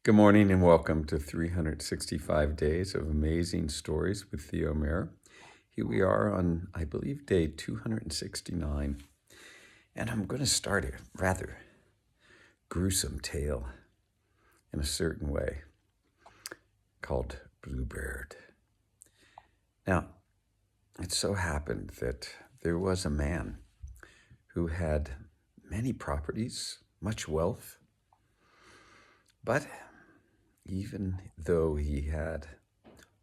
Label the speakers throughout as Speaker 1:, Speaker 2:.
Speaker 1: Good morning and welcome to 365 Days of Amazing Stories with Theo Mayer. Here we are on, I believe, day 269. And I'm going to start a rather gruesome tale in a certain way called Bluebeard. Now, it so happened that there was a man who had many properties, much wealth, but even though he had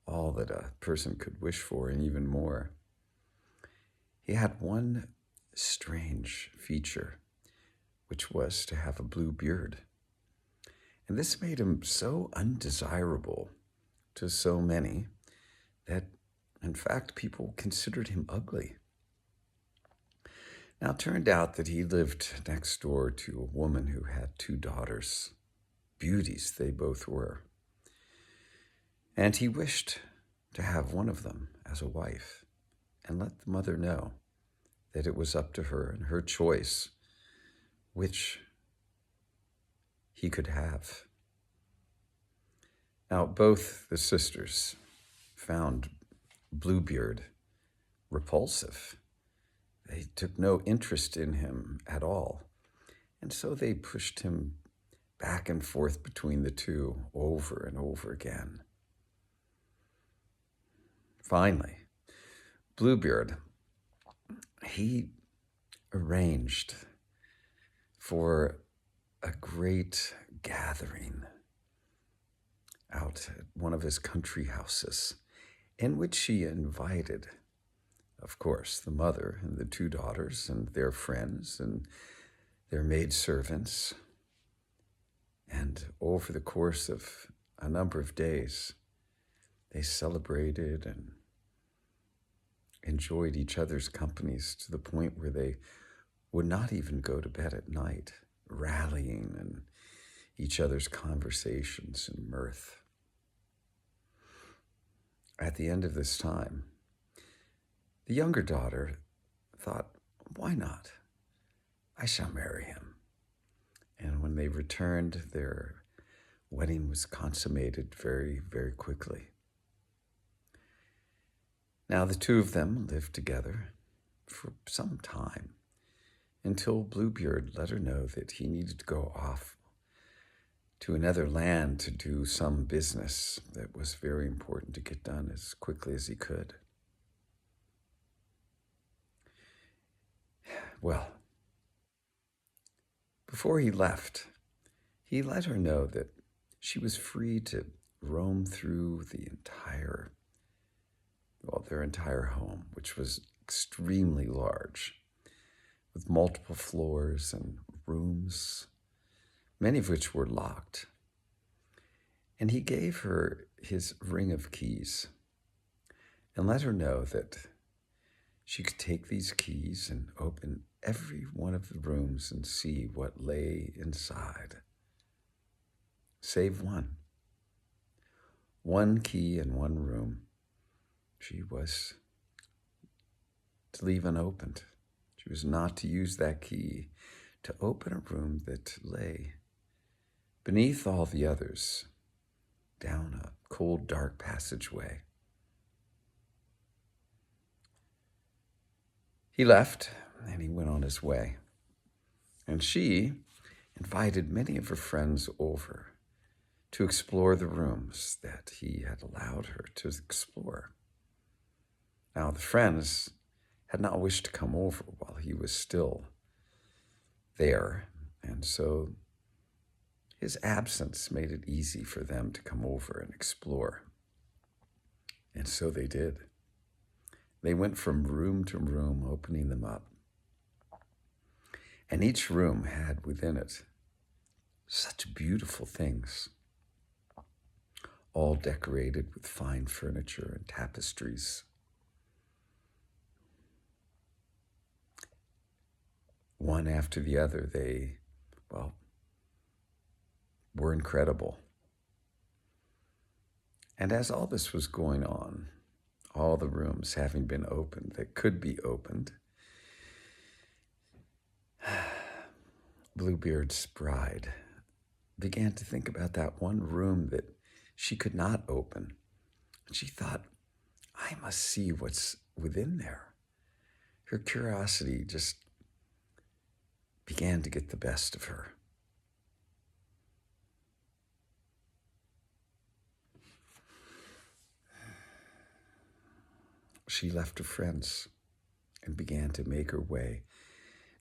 Speaker 1: all that a person could wish for and even more, he had one strange feature, which was to have a blue beard. And this made him so undesirable to so many that, in fact, people considered him ugly. Now, it turned out that he lived next door to a woman who had two daughters. Beauties they both were. And he wished to have one of them as a wife and let the mother know that it was up to her and her choice which he could have. Now, both the sisters found Bluebeard repulsive. They took no interest in him at all, and so they pushed him back and forth between the two over and over again. Finally, Bluebeard, he arranged for a great gathering out at one of his country houses, in which he invited, of course, the mother and the two daughters and their friends and their maidservants. And over the course of a number of days, they celebrated and enjoyed each other's companies to the point where they would not even go to bed at night, rallying in each other's conversations and mirth. At the end of this time, the younger daughter thought, why not? I shall marry him. And when they returned, their wedding was consummated very, very quickly. Now, the two of them lived together for some time until Bluebeard let her know that he needed to go off to another land to do some business that was very important to get done as quickly as he could. Well, before he left, he let her know that she was free to roam through their entire home, which was extremely large, with multiple floors and rooms, many of which were locked. And he gave her his ring of keys and let her know that she could take these keys and open every one of the rooms and see what lay inside, save one. One key in one room she was to leave unopened. She was not to use that key to open a room that lay beneath all the others, down a cold, dark passageway. He left, and he went on his way. And she invited many of her friends over to explore the rooms that he had allowed her to explore. Now, the friends had not wished to come over while he was still there, and so his absence made it easy for them to come over and explore. And so they did. They went from room to room, opening them up. And each room had within it such beautiful things, all decorated with fine furniture and tapestries. One after the other, they were incredible. And as all this was going on, all the rooms having been opened that could be opened, Bluebeard's bride began to think about that one room that she could not open. And she thought, I must see what's within there. Her curiosity just began to get the best of her. She left her friends and began to make her way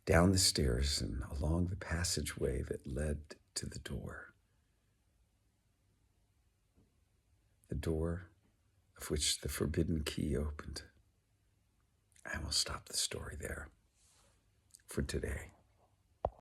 Speaker 1: down the stairs and along the passageway that led to the door of which the forbidden key opened. I will stop the story there for today.